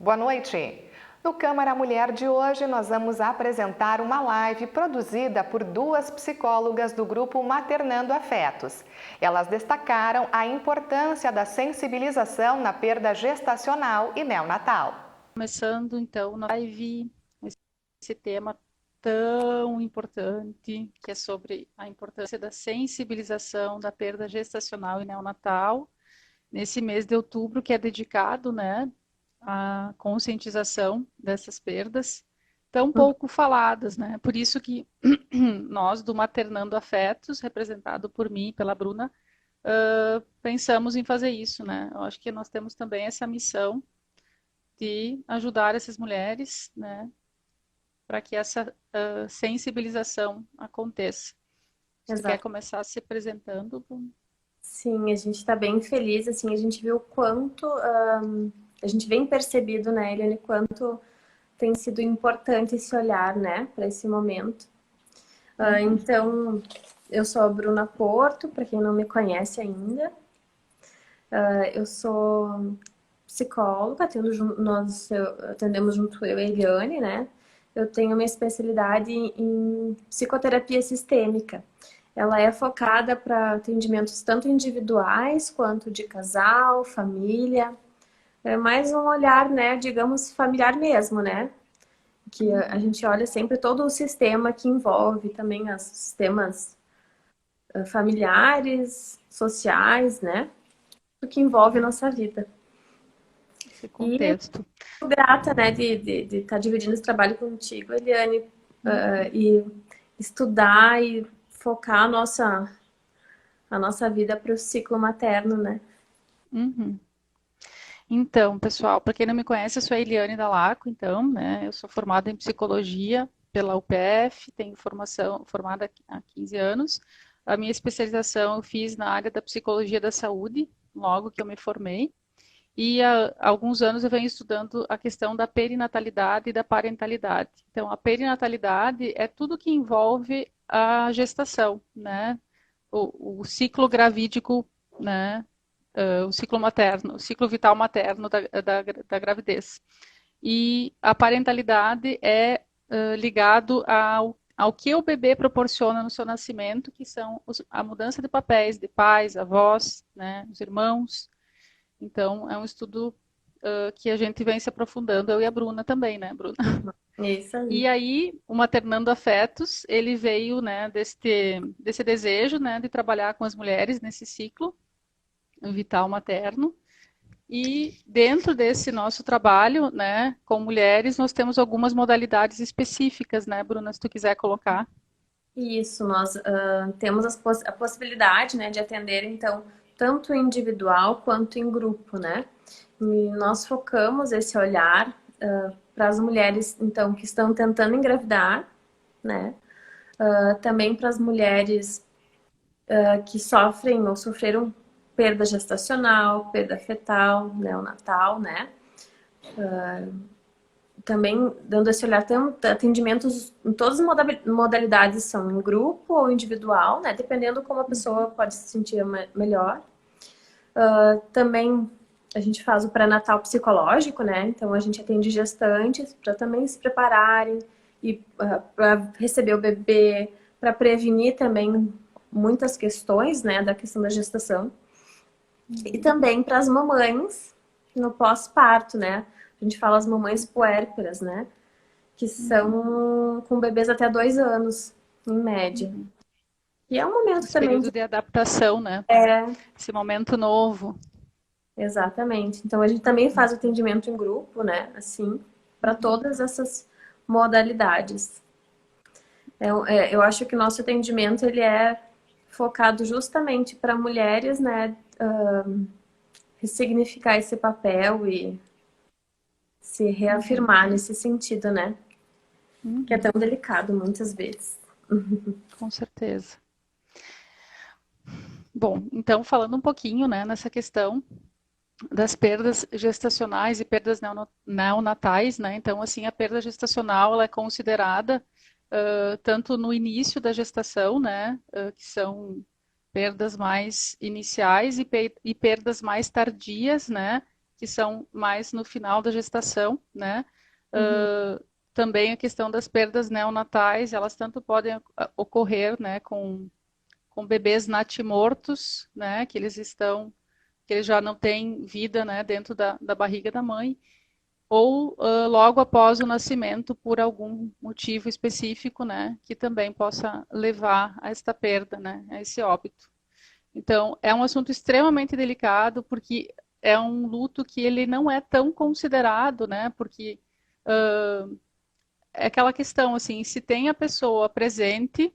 Boa noite! No Câmara Mulher de hoje, nós vamos apresentar uma live produzida por duas psicólogas do grupo Maternando Afetos. Elas destacaram a importância da sensibilização na perda gestacional e neonatal. Começando então na live, esse tema tão importante, que é sobre a importância da sensibilização da perda gestacional e neonatal, nesse mês de outubro, que é dedicado, né, à conscientização dessas perdas, tão pouco faladas, né? Por isso que nós, do Maternando Afetos, representado por mim e pela Bruna, pensamos em fazer isso, né? Eu acho que nós temos também essa missão de ajudar essas mulheres, né, para que essa sensibilização aconteça. Se tu quer Exato. começar se apresentando? Sim, a gente está bem feliz, assim, a gente viu quanto, a gente vem percebido, né, Eliane, quanto tem sido importante esse olhar, né, para esse momento. Então, eu sou a Bruna Porto, para quem não me conhece ainda. Eu sou psicóloga, nós atendemos junto eu e a Eliane, né. Eu tenho uma especialidade em psicoterapia sistêmica. Ela é focada para atendimentos tanto individuais quanto de casal, família. É mais um olhar, né, digamos, familiar mesmo, né? Que a gente olha sempre todo o sistema que envolve também os sistemas familiares, sociais, né? O que envolve a nossa vida. Esse E contexto. eu grata, né, de estar dividindo esse trabalho contigo, Eliane, e estudar e focar a nossa vida para o ciclo materno, né? Uhum. Então, pessoal, para quem não me conhece, eu sou a Eliane Dalaco, então, né, eu sou formada em psicologia pela UPF, tenho formação formada há 15 anos. A minha especialização eu fiz na área da psicologia da saúde, logo que eu me formei. E há alguns anos eu venho estudando a questão da perinatalidade e da parentalidade. Então, a perinatalidade é tudo que envolve a gestação, né? O ciclo gravídico, né? O ciclo materno, o ciclo vital materno da gravidez. E a parentalidade é ligado ao que o bebê proporciona no seu nascimento, que são a mudança de papéis de pais, avós, né, os irmãos. Então, é um estudo que a gente vem se aprofundando, eu e a Bruna também, né, Bruna? É isso aí. E aí, o Maternando Afetos, ele veio, né, desse desejo, né, de trabalhar com as mulheres nesse ciclo vital materno. E dentro desse nosso trabalho, né, com mulheres, nós temos algumas modalidades específicas, né, Bruna, se tu quiser colocar. Isso, nós temos a possibilidade, né, de atender, então, tanto individual quanto em grupo, né? E nós focamos esse olhar para as mulheres, então, que estão tentando engravidar, né? Também para as mulheres que sofrem ou sofreram perda gestacional, perda fetal, neonatal, né? Também dando esse olhar, tem atendimentos em todas as modalidades, são em grupo ou individual, né? Dependendo como a pessoa pode se sentir melhor. Também a gente faz o pré-natal psicológico, né? Então a gente atende gestantes para também se prepararem e para receber o bebê, para prevenir também muitas questões, né, da questão da gestação. E também para as mamães no pós-parto, né? A gente fala as mamães puérperas, né? Que são com bebês até 2 anos, em média. E é um momento Esse também período de... de adaptação, né? Esse momento novo. Exatamente. Então a gente também faz atendimento em grupo, né? Assim, para todas essas modalidades. Eu acho que o nosso atendimento ele é focado justamente para mulheres, né? Ressignificar esse papel e se reafirmar nesse sentido, né? Que é tão delicado muitas vezes. Com certeza. Bom, então falando um pouquinho, né, nessa questão das perdas gestacionais e perdas neonatais, né? Então, assim, a perda gestacional ela é considerada tanto no início da gestação, né, que são perdas mais iniciais e perdas mais tardias, né, que são mais no final da gestação, né? Também a questão das perdas neonatais, elas tanto podem ocorrer, né, com bebês natimortos, né, que eles já não têm vida, né, dentro da barriga da mãe, ou logo após o nascimento por algum motivo específico, né, que também possa levar a esta perda, né, a esse óbito. Então, é um assunto extremamente delicado, porque é um luto que ele não é tão considerado, né, porque é aquela questão, assim, se tem a pessoa presente,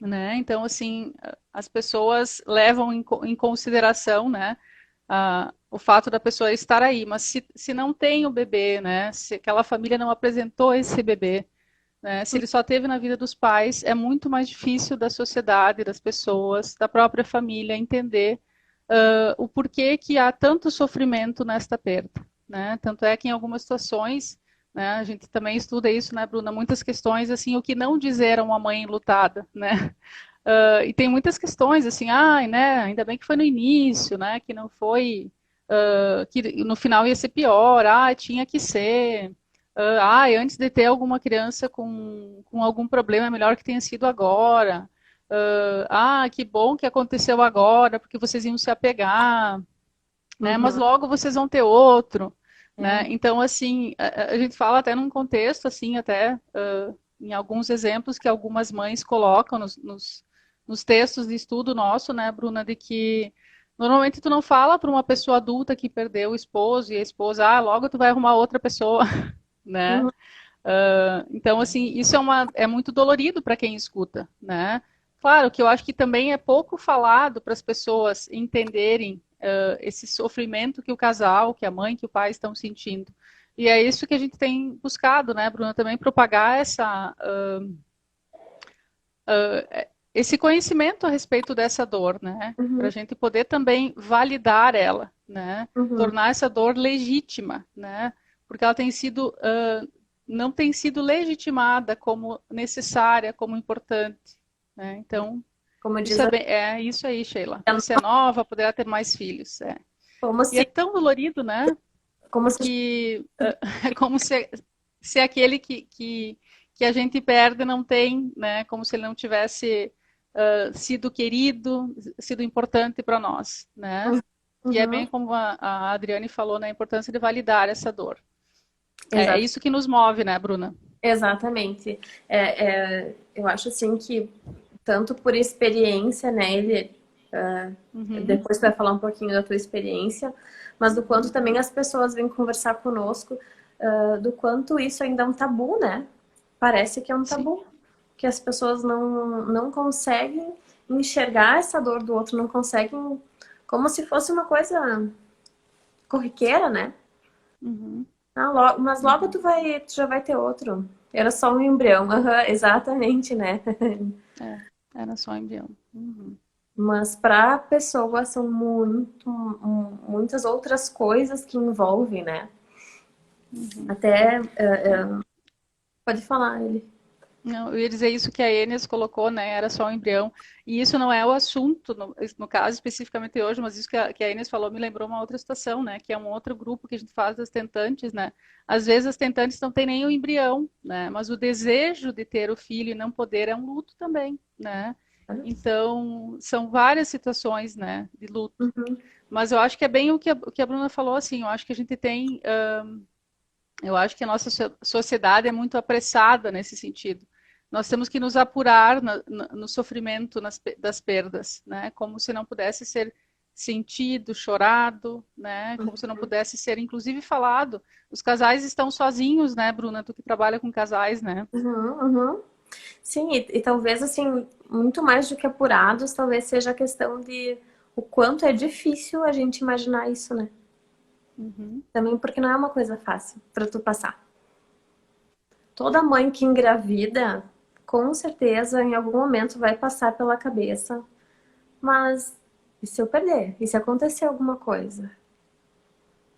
né, então, assim, as pessoas levam em consideração, né, o fato da pessoa estar aí, mas se não tem o bebê, né, se aquela família não apresentou esse bebê, né, se ele só teve na vida dos pais, é muito mais difícil da sociedade, das pessoas, da própria família entender o porquê que há tanto sofrimento nesta perda, né, tanto é que em algumas situações, né, a gente também estuda isso, né, Bruna, muitas questões, assim, o que não dizer a uma mãe enlutada, né, e tem muitas questões assim, né, ainda bem que foi no início, né, que não foi, que no final ia ser pior, tinha que ser, antes de ter alguma criança com algum problema, é melhor que tenha sido agora, que bom que aconteceu agora, porque vocês iam se apegar, né, mas logo vocês vão ter outro, né, então assim, a gente fala até num contexto, assim, até em alguns exemplos que algumas mães colocam nos textos de estudo nosso, né, Bruna, de que normalmente tu não fala para uma pessoa adulta que perdeu o esposo e a esposa, logo tu vai arrumar outra pessoa, né? Então, assim, isso é muito dolorido para quem escuta, né? Claro que eu acho que também é pouco falado para as pessoas entenderem esse sofrimento que o casal, que a mãe, que o pai estão sentindo. E é isso que a gente tem buscado, né, Bruna, também propagar esse conhecimento a respeito dessa dor, né? Para a gente poder também validar ela, né? Tornar essa dor legítima, né? Porque ela tem sido, não tem sido legitimada como necessária, como importante, né? Então, Como diz é isso aí, Sheila. Você é nova, poderá ter mais filhos. Como e é tão dolorido, né? Como Porque é como se aquele que a gente perde não tem, né? Como se ele não tivesse sido querido, sido importante para nós, né? E é bem como a Adriane falou, né? A importância de validar essa dor. É isso que nos move, né, Bruna? Exatamente. Eu acho assim que, tanto por experiência, né, depois tu vai falar um pouquinho da tua experiência, mas do quanto também as pessoas vêm conversar conosco, do quanto isso ainda é um tabu, né? Parece que é um tabu. Que as pessoas não conseguem enxergar essa dor do outro, não conseguem, como se fosse uma coisa corriqueira, né? Mas logo tu já vai ter outro. Era só um embrião. Exatamente, né? Era só um embrião. Mas para a pessoa são muitas outras coisas que envolvem, né? Até... pode falar, ele. Não, eu ia dizer isso que a Enes colocou, né? Era só um embrião. E isso não é o assunto, no caso especificamente hoje, mas isso que a Enes falou me lembrou uma outra situação, né? Que é um outro grupo que a gente faz das tentantes, né? Às vezes as tentantes não têm nem o embrião, né? Mas o desejo de ter o filho e não poder é um luto também, né? Então, são várias situações, né? De luto. Mas eu acho que é bem o que a Bruna falou, assim. Eu acho que a gente tem... eu acho que a nossa sociedade é muito apressada nesse sentido. Nós temos que nos apurar no sofrimento das perdas, né? Como se não pudesse ser sentido, chorado, né? Como se não pudesse ser, inclusive, falado. Os casais estão sozinhos, né, Bruna? Tu que trabalha com casais, né? Sim, e talvez, assim, muito mais do que apurados, talvez seja a questão de o quanto é difícil a gente imaginar isso, né? Também porque não é uma coisa fácil para tu passar. Toda mãe que engravida, com certeza, em algum momento vai passar pela cabeça. Mas e se eu perder? E se acontecer alguma coisa?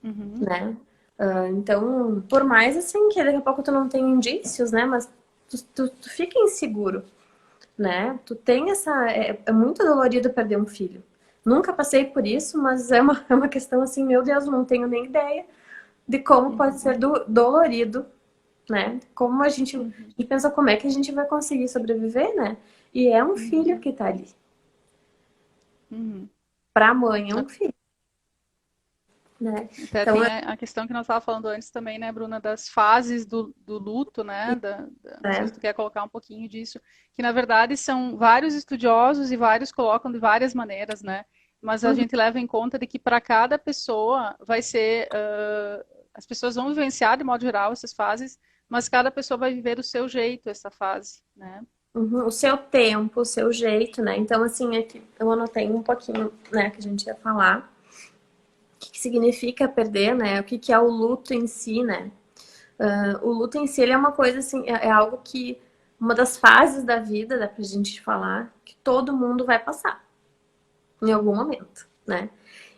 Né? Então, por mais assim que daqui a pouco tu não tem indícios, né? Mas tu fica inseguro, né? Tu tem essa... É muito dolorido perder um filho. Nunca passei por isso, mas é uma questão assim, meu Deus, não tenho nem ideia de como pode ser dolorido, né? Como a gente pensa como é que a gente vai conseguir sobreviver, né? E é um filho que tá ali. Uhum. Para a mãe é um filho, né? Até Então, tem a questão que nós estávamos falando antes também, né, Bruna, das fases do luto, né? Não sei se tu quer colocar um pouquinho disso, que na verdade são vários estudiosos e vários colocam de várias maneiras, né? Mas a gente leva em conta de que para cada pessoa vai ser. As pessoas vão vivenciar de modo geral essas fases, mas cada pessoa vai viver do seu jeito essa fase, né? o seu tempo, o seu jeito, né? Então, assim, aqui eu anotei um pouquinho, né, que a gente ia falar. O que significa perder, né? O que é o luto em si, né? O luto em si, ele é uma coisa, assim, é algo que... Uma das fases da vida, dá pra gente falar, que todo mundo vai passar. Em algum momento, né?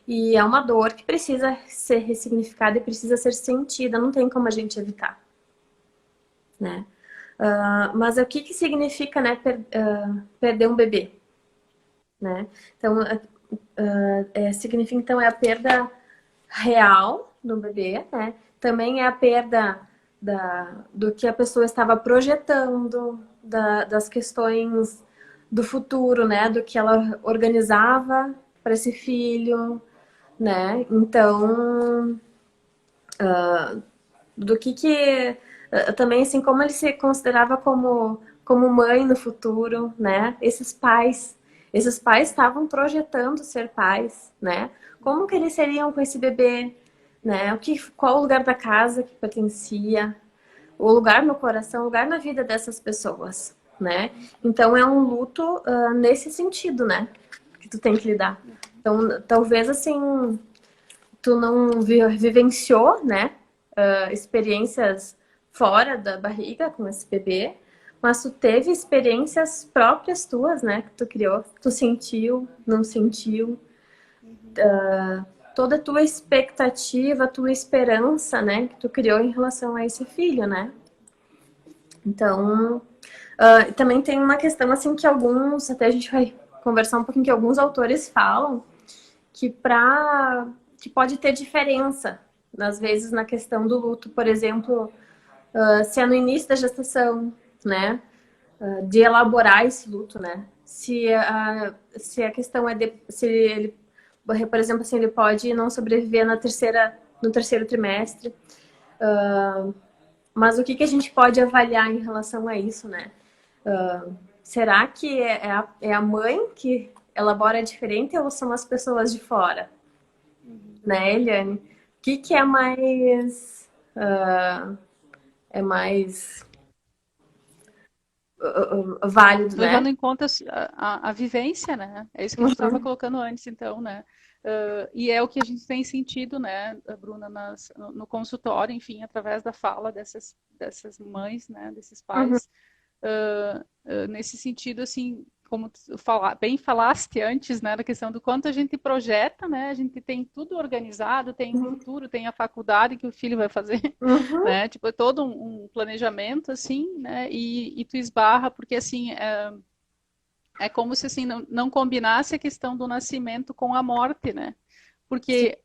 E é uma dor que precisa ser ressignificada e precisa ser sentida. Não tem como a gente evitar, né? Mas o que significa, né, perder um bebê, né? Então, significa, então, é a perda real do bebê, né? Também é a perda do que a pessoa estava projetando, das questões do futuro, né? Do que ela organizava para esse filho, né? Então, do que também assim como ele se considerava como mãe no futuro, né? Esses pais estavam projetando ser pais, né? Como que eles seriam com esse bebê, né? Qual o lugar da casa que pertencia, o lugar no coração, o lugar na vida dessas pessoas, né? Então é um luto nesse sentido, né? Que tu tem que lidar. Então, talvez assim, tu não vivenciou, né? Experiências fora da barriga com esse bebê, mas tu teve experiências próprias tuas, né? Que tu criou, tu sentiu, não sentiu, toda a tua expectativa, a tua esperança, né? Que tu criou em relação a esse filho, né? Então, também tem uma questão assim que alguns, até a gente vai conversar um pouquinho, que alguns autores falam que pode ter diferença, às vezes, na questão do luto. Por exemplo, se é no início da gestação, né? De elaborar esse luto, né? Se a questão é se ele, por exemplo, assim, ele pode não sobreviver no terceiro trimestre. Mas o que a gente pode avaliar em relação a isso, né? Será que é a mãe que elabora diferente ou são as pessoas de fora? Né, Eliane? O que é mais... é mais válido, Levando né? em conta a vivência, né? É isso que a gente estava colocando antes, então, né? E é o que a gente tem sentido, né, Bruna, no consultório, enfim, através da fala dessas mães, né, desses pais, nesse sentido, assim, como tu bem falaste antes, né, da questão do quanto a gente projeta, né, a gente tem tudo organizado, tem o futuro, tem a faculdade que o filho vai fazer, né, tipo, é todo um planejamento, assim, né, e tu esbarra, porque, assim, é como se, assim, não combinasse a questão do nascimento com a morte, né, porque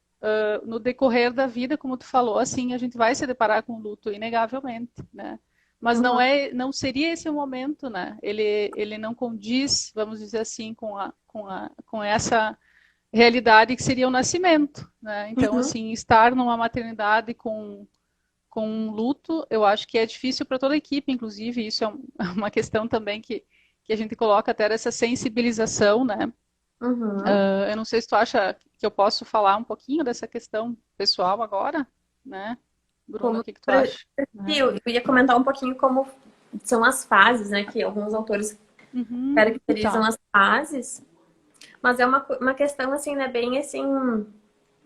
no decorrer da vida, como tu falou, assim, a gente vai se deparar com luto, inegavelmente, né, mas não seria esse o momento, né? Ele não condiz, vamos dizer assim, com essa realidade que seria o nascimento, né? Então, assim, estar numa maternidade com um luto, eu acho que é difícil para toda a equipe, inclusive, isso é uma questão também que a gente coloca até essa sensibilização, né? Eu não sei se tu acha que eu posso falar um pouquinho dessa questão pessoal agora, né? Bruna, o que tu acha? Eu ia comentar um pouquinho como são as fases, né? Que alguns autores caracterizam as fases. Mas é uma questão, assim, né? Bem, assim...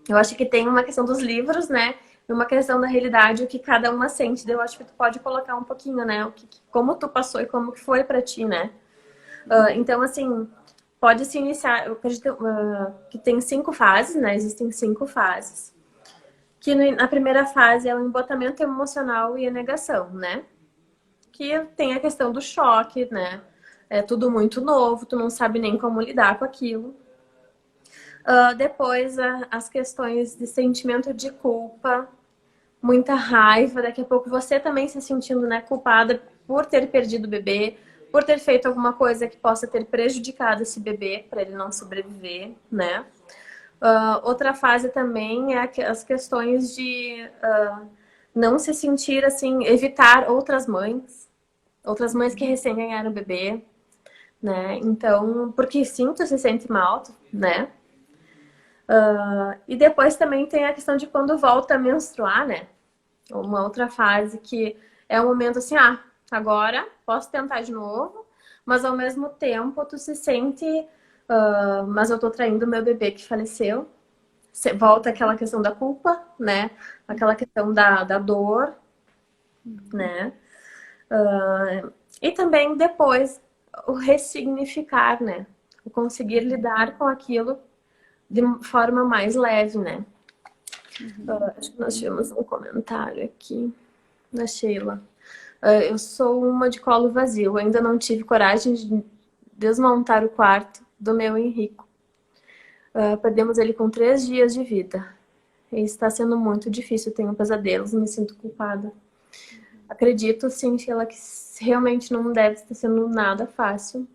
Eu acho que tem uma questão dos livros, né? E uma questão da realidade, o que cada uma sente. Eu acho que tu pode colocar um pouquinho, né? Como tu passou e como que foi pra ti, né? Então, assim... Pode se iniciar... Eu acredito que tem 5 fases, né? Existem 5 fases. Que na primeira fase é o embotamento emocional e a negação, né? Que tem a questão do choque, né? É tudo muito novo, tu não sabe nem como lidar com aquilo. Depois, as questões de sentimento de culpa, muita raiva, daqui a pouco você também se sentindo, né, culpada por ter perdido o bebê, por ter feito alguma coisa que possa ter prejudicado esse bebê para ele não sobreviver, né? Outra fase também é as questões de não se sentir assim, evitar outras mães que recém ganharam o bebê, né? Então, porque sim, tu se sente mal, né? E depois também tem a questão de quando volta a menstruar, né? Uma outra fase que é um momento assim, agora posso tentar de novo, mas ao mesmo tempo tu se sente, mas eu tô traindo meu bebê que faleceu. Volta aquela questão da culpa, né? Aquela questão da dor, né? E também depois o ressignificar, né? O conseguir lidar com aquilo de forma mais leve, né? Acho que nós tivemos um comentário aqui da Sheila. Eu sou uma de colo vazio. Ainda não tive coragem de desmontar o quarto do meu Henrico. Perdemos ele com 3 dias de vida. E está sendo muito difícil. Tenho pesadelos, me sinto culpada. Acredito, sim, Sheila, que realmente não deve estar sendo nada fácil.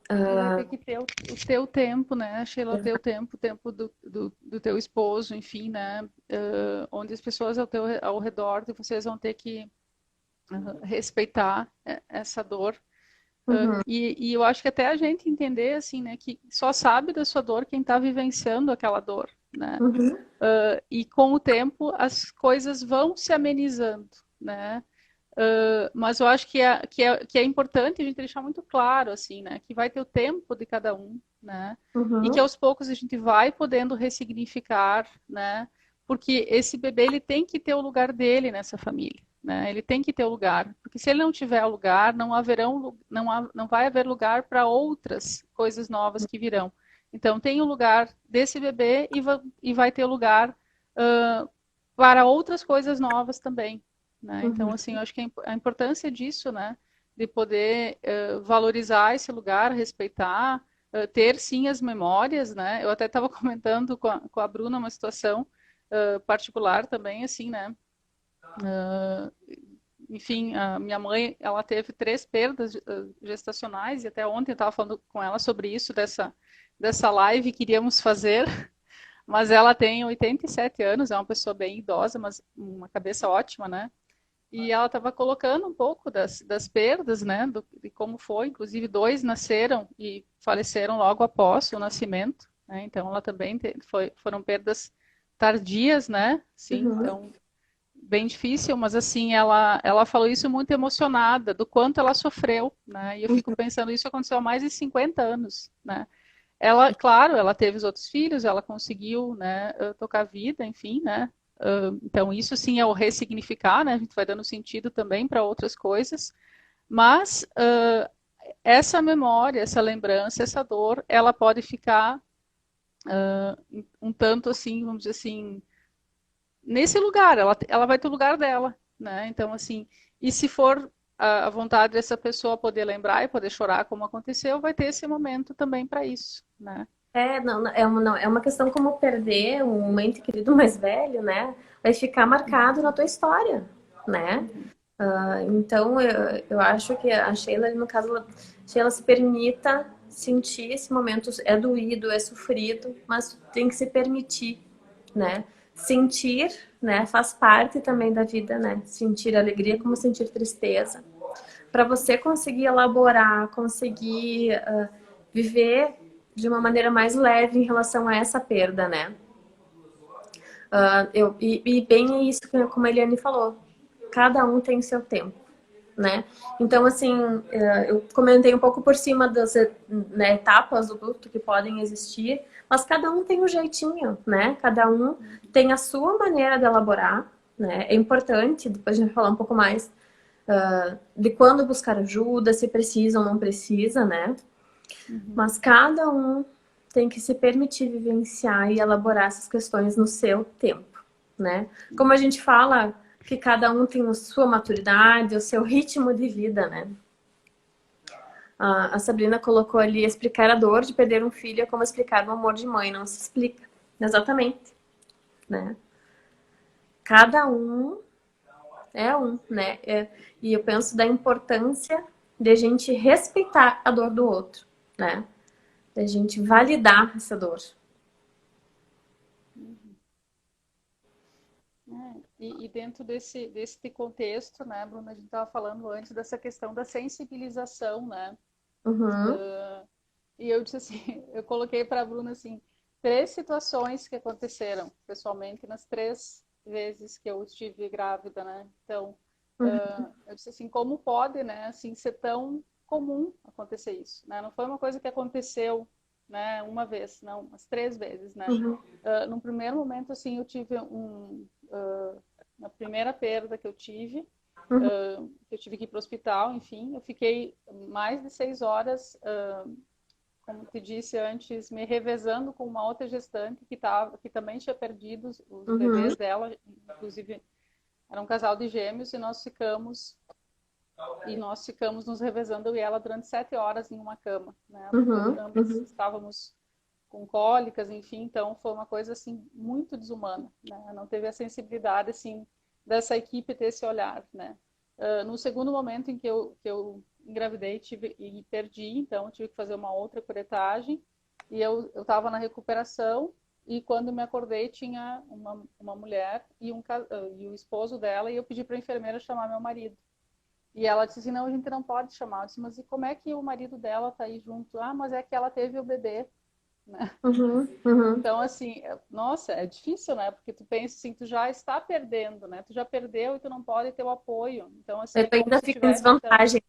Vai ter que ter o teu tempo, né, Sheila, o teu tempo, o tempo do teu esposo, enfim, né, onde as pessoas ao redor de vocês vão ter que respeitar essa dor. E eu acho que até a gente entender, assim, né, que só sabe da sua dor quem está vivenciando aquela dor, né, e com o tempo as coisas vão se amenizando, né, mas eu acho que é importante a gente deixar muito claro, assim, né, que vai ter o tempo de cada um, né, e que aos poucos a gente vai podendo ressignificar, né, porque esse bebê ele tem que ter o lugar dele nessa família, né, ele tem que ter o lugar, porque se ele não tiver o lugar, não vai haver lugar para outras coisas novas que virão. Então tem o lugar desse bebê e vai ter o lugar para outras coisas novas também. Né? Então, assim, eu acho que a importância disso, né, de poder valorizar esse lugar, respeitar, ter sim as memórias, né? Eu até estava comentando com a Bruna uma situação particular também, assim, né? Enfim, a minha mãe, ela teve 3 perdas gestacionais e até ontem eu estava falando com ela sobre isso, dessa live que iríamos fazer, mas ela tem 87 anos, é uma pessoa bem idosa, mas uma cabeça ótima, né? E ela estava colocando um pouco das perdas, né, de como foi. Inclusive, 2 nasceram e faleceram logo após o nascimento. Né? Então, ela também foram perdas tardias, né? Sim, então, bem difícil. Mas, assim, ela falou isso muito emocionada, do quanto ela sofreu, né? E eu fico pensando, isso aconteceu há mais de 50 anos, né? Ela, claro, ela teve os outros filhos, ela conseguiu, né, tocar a vida, enfim, né? Então, isso sim é o ressignificar, né? A gente vai dando sentido também para outras coisas, mas essa memória, essa lembrança, essa dor, ela pode ficar um tanto assim, vamos dizer assim, nesse lugar, ela vai ter o lugar dela, né? Então, assim, e se for a vontade dessa pessoa poder lembrar e poder chorar como aconteceu, vai ter esse momento também para isso, né? Não, é uma questão como perder um ente querido mais velho, né? Vai ficar marcado na tua história, né? Então, eu acho que a Sheila, no caso, Sheila se permita sentir esse momento. É doído, é sofrido, mas tem que se permitir, né? Sentir, né? Faz parte também da vida, né? Sentir alegria como sentir tristeza. Para você conseguir elaborar, conseguir viver de uma maneira mais leve em relação a essa perda, né? E bem é isso que, como a Eliane falou, cada um tem seu tempo, né? Então, assim, eu comentei um pouco por cima das, né, etapas do luto que podem existir, mas cada um tem um jeitinho, né? Cada um tem a sua maneira de elaborar, né? É importante, depois a gente vai falar um pouco mais de quando buscar ajuda, se precisa ou não precisa, né? Mas cada um tem que se permitir vivenciar e elaborar essas questões no seu tempo, né? Como a gente fala que cada um tem a sua maturidade, o seu ritmo de vida, né? A Sabrina colocou ali, explicar a dor de perder um filho é como explicar o amor de mãe, não se explica. Exatamente, né? Cada um é um, né? E eu penso da importância de a gente respeitar a dor do outro, né? De a gente validar essa dor. E dentro desse contexto, né, Bruna, a gente estava falando antes dessa questão da sensibilização, né? Uhum, E eu disse assim, eu coloquei para a Bruna assim, 3 situações que aconteceram pessoalmente nas 3 vezes que eu estive grávida, né? Então, uhum, eu disse assim, como pode, né, assim, ser tão comum acontecer isso, né? Não foi uma coisa que aconteceu, né, uma vez, não, umas 3 vezes, né? uhum, No primeiro momento, assim, eu tive na primeira perda que uhum, eu tive que ir para o hospital, enfim, eu fiquei mais de 6 horas, como te disse antes, me revezando com uma outra gestante que também tinha perdido os uhum, bebês dela, inclusive era um casal de gêmeos, e nós ficamos nos revezando, eu e ela, durante 7 horas em uma cama, né? Porque uhum, ambas uhum, estávamos com cólicas, enfim, então foi uma coisa assim muito desumana, né? Não teve a sensibilidade assim dessa equipe ter esse olhar, né? No segundo momento em que eu engravidei e perdi, então eu tive que fazer uma outra curetagem e eu estava na recuperação e quando me acordei tinha uma mulher e o esposo dela e eu pedi para a enfermeira chamar meu marido. E ela disse assim, não, a gente não pode chamar. Eu disse, mas e como é que o marido dela tá aí junto? Ah, mas é que ela teve o bebê, né? uhum, uhum. Então, assim, nossa, é difícil, né? Porque tu pensa assim, tu já está perdendo, né? Tu já perdeu e tu não pode ter o apoio. Então, assim, Eu é como ainda se fico em tivesse, então, desvantagem,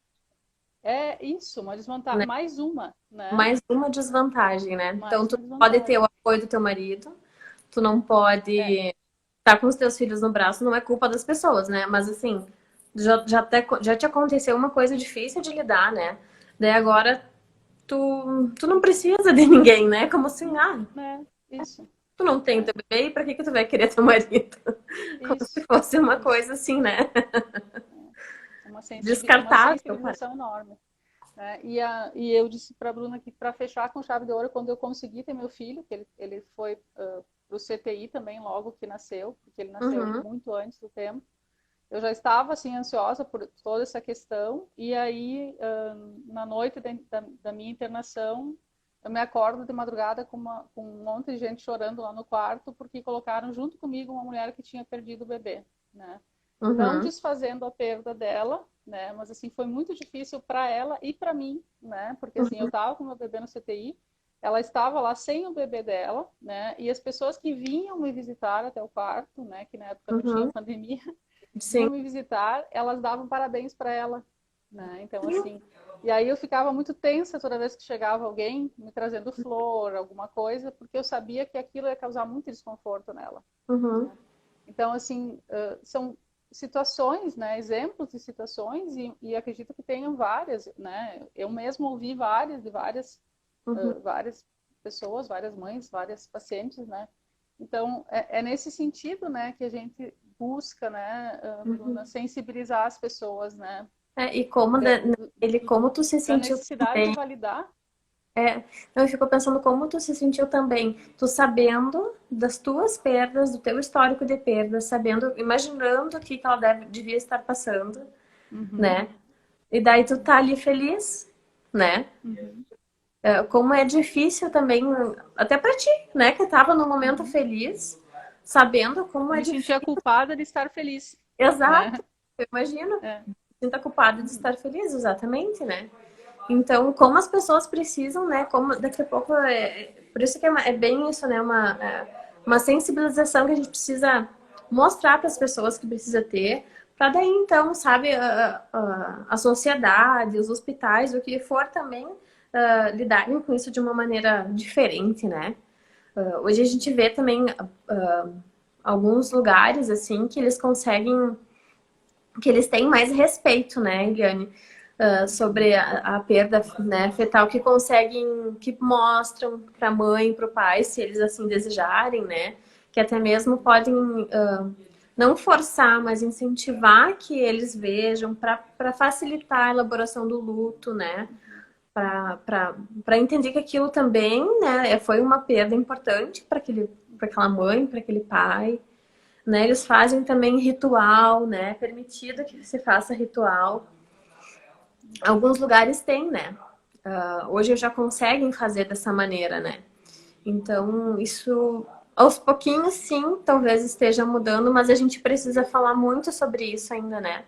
é isso, uma desvantagem, né? mais uma, né? Mais uma desvantagem, né? Então, Mais tu uma pode ter o desvantagem. apoio do teu marido, tu não É, pode estar com os teus filhos no braço, não é culpa das pessoas, né? Mas, assim, já te aconteceu uma coisa difícil de lidar, né? Daí agora tu não precisa de ninguém, né? Como assim, isso, tu não tem é, teu bebê, pra que tu vai querer teu marido? Como se isso, fosse uma isso. coisa assim, né? Uma Descartável, cara. sensibilização enorme. Né? E eu disse para a Bruna que para fechar com chave de ouro, quando eu consegui ter meu filho, que ele foi para o CTI também logo que nasceu, porque ele nasceu Uhum, muito antes do tempo. Eu já estava assim ansiosa por toda essa questão e aí na noite da minha internação eu me acordo de madrugada com um monte de gente chorando lá no quarto porque colocaram junto comigo uma mulher que tinha perdido o bebê, né? Não uhum, desfazendo a perda dela, né? Mas assim foi muito difícil para ela e para mim, né? Porque assim eu uhum, estava com meu bebê no CTI, ela estava lá sem o bebê dela, né? E as pessoas que vinham me visitar até o quarto, né? Que na época não tinha uhum. pandemia, Sim. vinham me visitar, elas davam parabéns para ela, né? Então assim, e aí eu ficava muito tensa toda vez que chegava alguém me trazendo flor, alguma coisa, porque eu sabia que aquilo ia causar muito desconforto nela, Uhum, né? Então assim, são situações, né, exemplos de situações e acredito que tenham várias, né? Eu mesmo ouvi várias de uhum, várias pessoas, várias mães, várias pacientes, né? Então é nesse sentido, né, que a gente busca, né, Bruna, uhum. sensibilizar as pessoas, né, E como de, ele, como tu se da sentiu necessidade de também. validar. É, eu fico pensando como tu se sentiu também, tu sabendo das tuas perdas, do teu histórico de perdas, sabendo, imaginando o que ela devia estar passando, Uhum, né? E daí tu tá ali feliz, né? uhum, Como é difícil também, até pra ti, né? Que tava num momento uhum. feliz, sabendo como Eu é me difícil. sentia culpada de estar feliz, né? Exato, eu imagino. É, Sinta culpada de uhum, estar feliz, exatamente, né? Então, como as pessoas precisam, né? Como daqui a pouco por isso que é bem isso, né? Uma sensibilização que a gente precisa mostrar para as pessoas que precisa ter, para daí então, sabe, a sociedade, os hospitais, o que for também lidarem com isso de uma maneira diferente, né? Hoje a gente vê também alguns lugares assim que eles conseguem, que eles têm mais respeito, né, Eliane? Sobre a perda, né, fetal, que conseguem, que mostram para a mãe, para o pai, se eles assim desejarem, né, que até mesmo podem não forçar, mas incentivar que eles vejam para facilitar a elaboração do luto, né, para entender que aquilo também, né, foi uma perda importante para aquela mãe, para aquele pai, né? Eles fazem também ritual, né? É permitido que se faça ritual. Alguns lugares têm, né? Hoje já conseguem fazer dessa maneira, né? Então, isso aos pouquinhos, sim, talvez esteja mudando, mas a gente precisa falar muito sobre isso ainda, né?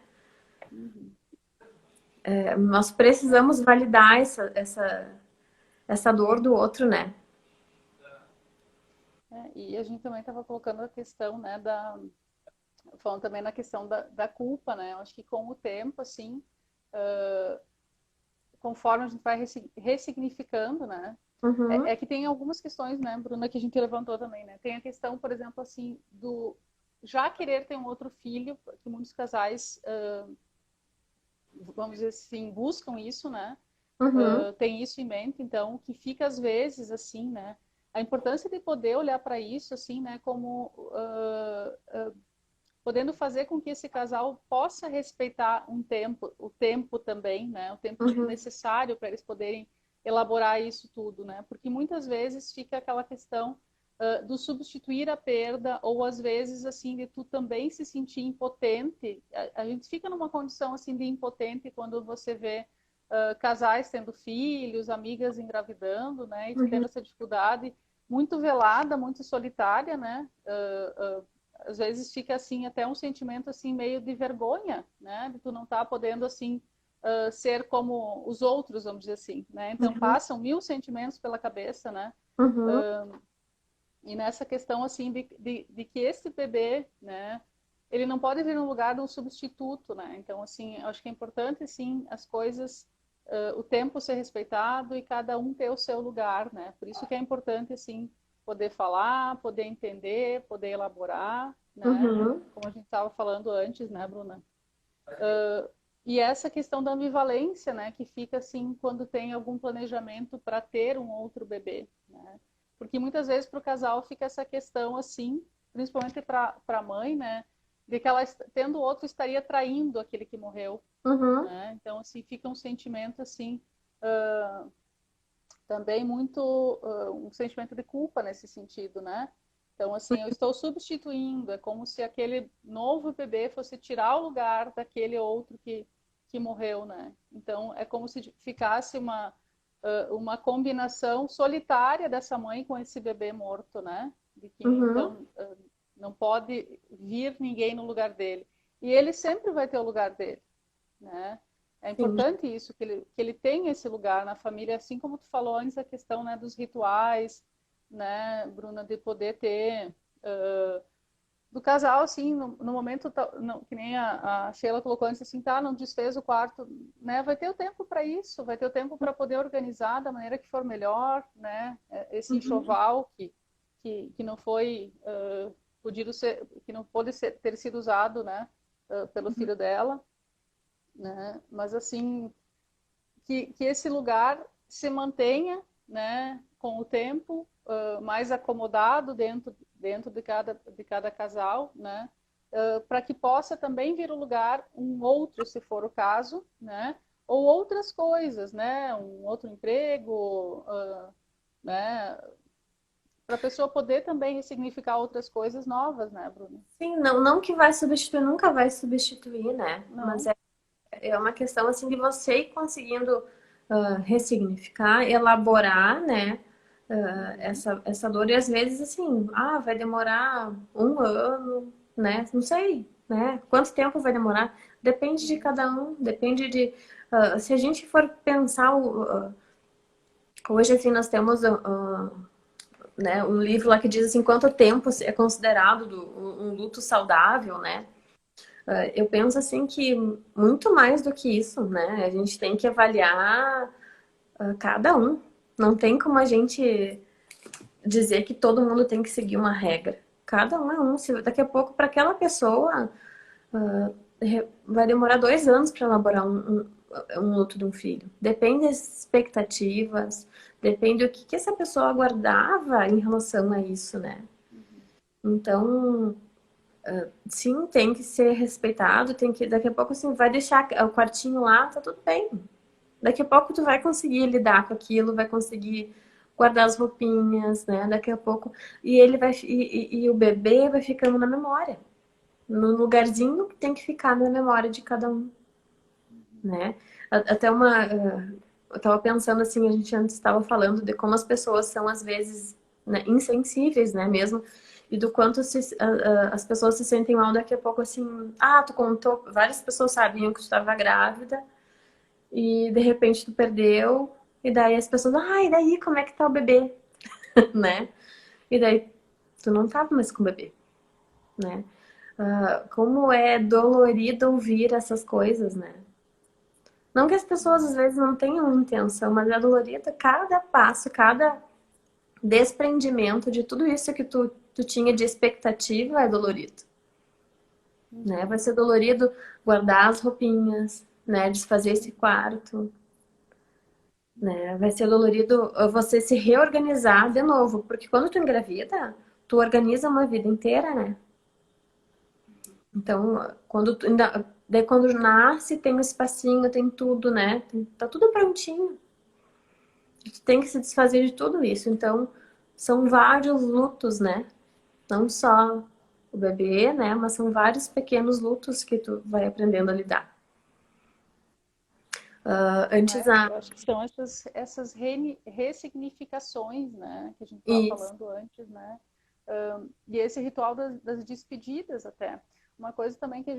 Nós precisamos validar essa dor do outro, né? E a gente também estava colocando a questão, né, falando também na questão da culpa, né? Eu acho que com o tempo, assim, conforme a gente vai ressignificando, né? Uhum, É que tem algumas questões, né, Bruna, que a gente levantou também, né? Tem a questão, por exemplo, assim, do já querer ter um outro filho, que muitos casais, vamos dizer assim, buscam isso, né? uhum, Tem isso em mente, então, que fica às vezes, assim, né? A importância de poder olhar para isso, assim, né, como podendo fazer com que esse casal possa respeitar o tempo também, né? O tempo uhum, necessário para eles poderem elaborar isso tudo, né? Porque muitas vezes fica aquela questão do substituir a perda, ou às vezes assim de tu também se sentir impotente. A gente fica numa condição assim de impotente quando você vê casais tendo filhos, amigas engravidando, né? E tu uhum, tendo essa dificuldade muito velada, muito solitária, né? Às vezes fica assim até um sentimento assim meio de vergonha, né? De tu não estar podendo assim ser como os outros, vamos dizer assim, né? Então uhum, passam mil sentimentos pela cabeça, né? uhum, E nessa questão assim de que esse bebê, né? Ele não pode vir no lugar de um substituto, né? Então assim, eu acho que é importante assim as coisas, o tempo ser respeitado e cada um ter o seu lugar, né? Por isso que é importante assim poder falar, poder entender, poder elaborar, né? uhum, Como a gente estava falando antes, né, Bruna? E essa questão da ambivalência, né, que fica assim quando tem algum planejamento para ter um outro bebê, né? Porque muitas vezes para o casal fica essa questão assim, principalmente para a mãe, né, de que ela tendo outro estaria traindo aquele que morreu, uhum, né? Então assim fica um sentimento assim também muito um sentimento de culpa nesse sentido, né? Então, assim, eu estou substituindo, é como se aquele novo bebê fosse tirar o lugar daquele outro que morreu, né? Então, é como se ficasse uma combinação solitária dessa mãe com esse bebê morto, né? De que, uhum, então, não pode vir ninguém no lugar dele. E ele sempre vai ter o lugar dele, né? É sim, importante isso, que ele tenha esse lugar na família, assim como tu falou antes, a questão, né, dos rituais, né, Bruna, de poder ter, do casal, assim, no momento, que nem a Sheila colocou antes, assim, tá, não desfez o quarto, né, vai ter o tempo para isso, vai ter o tempo para poder organizar da maneira que for melhor, né, esse uhum, enxoval que não foi, podido ser, que não pôde ter sido usado, né, pelo filho dela, né? Mas assim que esse lugar se mantenha, né, com o tempo, mais acomodado dentro de cada casal, né, para que possa também vir o lugar um outro, se for o caso, né, ou outras coisas, né, um outro emprego, né, para a pessoa poder também significar outras coisas novas, né, Bruno? sim, não, não que vai substituir, nunca vai substituir, né? Mas Não. é uma questão assim de você ir conseguindo ressignificar, elaborar, né? Uhum. Essa dor, e às vezes assim, vai demorar um ano, né? Não sei, né? Quanto tempo vai demorar? Depende de cada um, depende de. Se a gente for pensar, hoje assim, nós temos né, um livro lá que diz assim, quanto tempo é considerado um luto saudável, né? Eu penso assim que muito mais do que isso, né? A gente tem que avaliar cada um. Não tem como a gente dizer que todo mundo tem que seguir uma regra. Cada um é um. Se daqui a pouco, para aquela pessoa, vai demorar 2 anos para elaborar um luto de um filho. Depende das expectativas, depende do que essa pessoa aguardava em relação a isso, né? Então, sim, tem que ser respeitado, tem que. Daqui a pouco, assim, vai deixar o quartinho lá, tá tudo bem. Daqui a pouco tu vai conseguir lidar com aquilo, vai conseguir guardar as roupinhas, né? Daqui a pouco. E ele vai. E o bebê vai ficando na memória. No lugarzinho que tem que ficar na memória de cada um, né? Até eu tava pensando assim, a gente antes estava falando de como as pessoas são às vezes, né, insensíveis, né, mesmo, e do quanto as pessoas se sentem mal daqui a pouco assim, tu contou, várias pessoas sabiam que tu estava grávida e de repente tu perdeu, e daí as pessoas, e daí como é que tá o bebê, né? E daí tu não tava mais com o bebê, né? Como é dolorido ouvir essas coisas, né? Não que as pessoas às vezes não tenham intenção, mas é dolorido cada passo, cada desprendimento de tudo isso que tu tinha de expectativa é dolorido. Né? Vai ser dolorido guardar as roupinhas, né? Desfazer esse quarto. Né? Vai ser dolorido você se reorganizar de novo. Porque quando tu engravida, tu organiza uma vida inteira, né? Então, daí quando nasce, tem um espacinho, tem tudo, né? Tá tudo prontinho. Tu tem que se desfazer de tudo isso. Então, são vários lutos, né? Não só o bebê, né? Mas são vários pequenos lutos que tu vai aprendendo a lidar. Antes a... Eu acho que são essas ressignificações, né? Que a gente estava Isso. falando antes, né? E esse ritual das despedidas até. Uma coisa também que a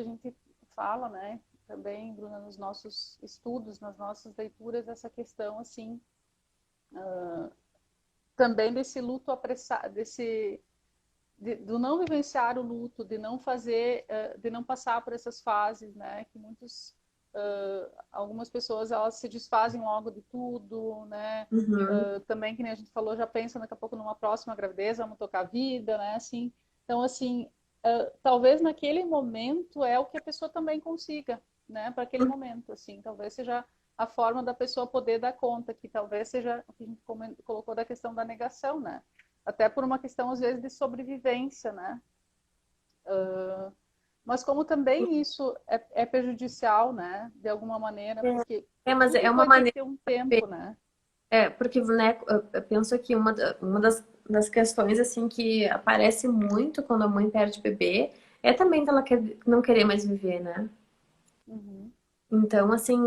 gente fala, né? Também, Bruna, nos nossos estudos, nas nossas leituras, essa questão, assim, também desse luto apressado, do não vivenciar o luto, de não fazer, de não passar por essas fases, né? Que algumas pessoas elas se desfazem logo de tudo, né? Uhum. Também, que nem a gente falou, já pensa daqui a pouco numa próxima gravidez, vamos tocar a vida, né? Assim, então, assim, talvez naquele momento é o que a pessoa também consiga, né? Para aquele momento, assim, talvez seja a forma da pessoa poder dar conta, que talvez seja o que a gente colocou da questão da negação, né? Até por uma questão, às vezes, de sobrevivência, né? Mas como também isso é prejudicial, né? De alguma maneira, porque Mas é tudo uma vai ter que maneira. ter um tempo, né? Porque, né, eu penso que uma das questões, assim, que aparece muito quando a mãe perde bebê é também dela não querer mais viver, né? Uhum. Então, assim,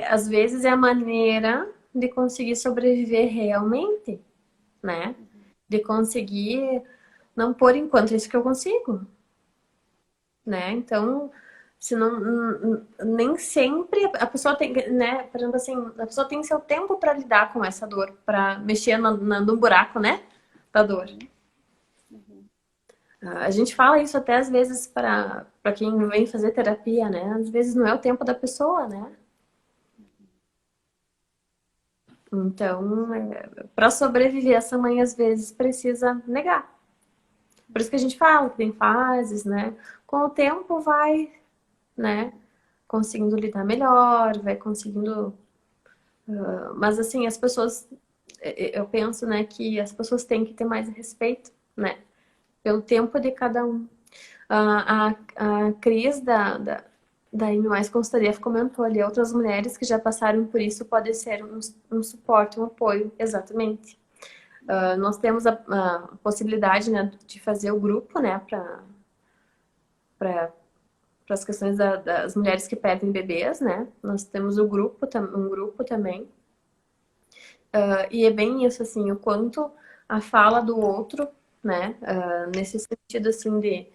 às vezes é a maneira de conseguir sobreviver realmente, né? De conseguir, não por enquanto, é isso que eu consigo, né? Então, se não, nem sempre a pessoa tem, né? Por exemplo, assim, a pessoa tem seu tempo para lidar com essa dor, para mexer no buraco, né? Da dor. Uhum. A gente fala isso até às vezes para quem vem fazer terapia, né? Às vezes não é o tempo da pessoa, né? Então, para sobreviver, essa mãe às vezes precisa negar. Por isso que a gente fala que tem fases, né? Com o tempo vai, né? Conseguindo lidar melhor, vai conseguindo. Mas assim, as pessoas, eu penso, né, que as pessoas têm que ter mais respeito, né? Pelo tempo de cada um. A Cris da M Mais Consultoria comentou ali, outras mulheres que já passaram por isso podem ser um suporte, um apoio, exatamente. Nós temos a possibilidade, né, de fazer o grupo, né, para as questões das mulheres que perdem bebês, né? Nós temos um grupo também. E é bem isso, assim, o quanto a fala do outro, né, nesse sentido, assim, de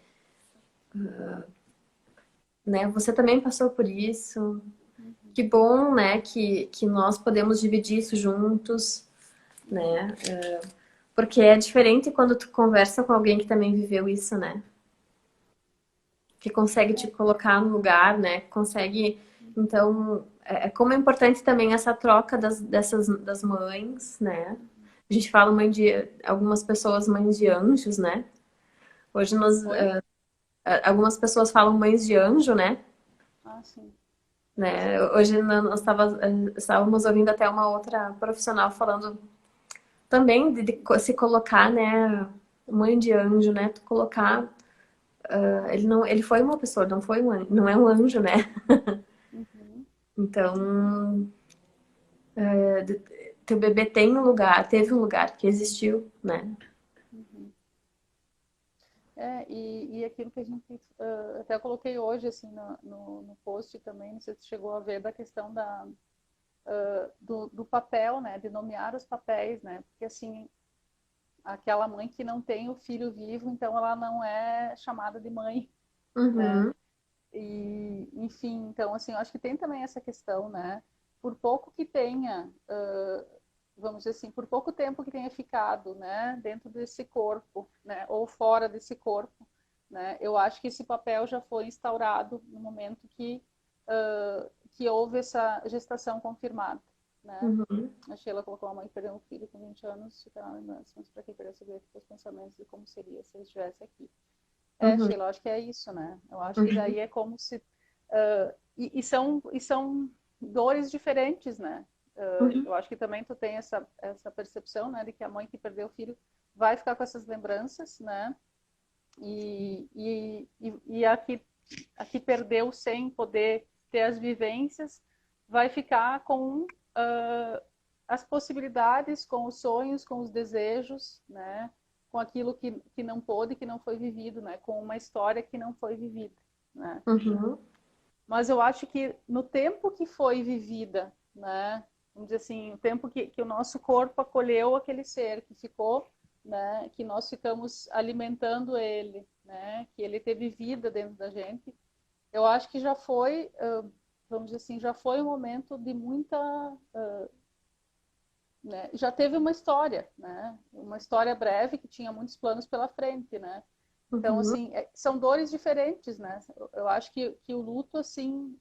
né, você também passou por isso, que bom, né, que nós podemos dividir isso juntos, né, porque é diferente quando tu conversa com alguém que também viveu isso, né, que consegue te colocar no lugar, né, consegue, então, como é importante também essa troca das mães, né, a gente fala algumas pessoas mães de anjos, né, hoje algumas pessoas falam mães de anjo, né, Ah, sim. né? Hoje nós estávamos ouvindo até uma outra profissional falando também de se colocar, né, mãe de anjo, né? Tu colocar, ele foi uma pessoa, não é um anjo, né? Uhum. Então, teu bebê tem um lugar, teve um lugar que existiu, né? E aquilo que a gente até coloquei hoje assim no post também, não sei se chegou a ver, da questão do papel, né, de nomear os papéis, né, porque assim, aquela mãe que não tem o filho vivo, então ela não é chamada de mãe, né, Uhum, e enfim, então assim, eu acho que tem também essa questão, né, por pouco que tenha, vamos dizer assim, por pouco tempo que tenha ficado, né, dentro desse corpo, né, ou fora desse corpo, né, eu acho que esse papel já foi instaurado no momento que houve essa gestação confirmada, né. uhum, A Sheila colocou: a mãe que perdeu um filho com 20 anos, ficará na lembrança, mas para quem perdeu seu bebê, os pensamentos de como seria se ele estivesse aqui. uhum, Sheila, eu acho que é isso, né, eu acho que uhum, daí é como se... são dores diferentes, né? uhum, Eu acho que também tu tem essa percepção, né, de que a mãe que perdeu o filho vai ficar com essas lembranças, né? E a que perdeu sem poder ter as vivências vai ficar com as possibilidades, com os sonhos, com os desejos, né? Com aquilo que não pôde, que não foi vivido, né? Com uma história que não foi vivida, né? uhum, Mas eu acho que no tempo que foi vivida, né? Vamos dizer assim, o tempo que o nosso corpo acolheu aquele ser, que ficou, né? Que nós ficamos alimentando ele, né? Que ele teve vida dentro da gente. Eu acho que já foi, vamos dizer assim, já foi um momento de muita, né? Já teve uma história, né? Uma história breve que tinha muitos planos pela frente, né? Então, uhum. assim, são dores diferentes, né? Eu acho que o luto, assim,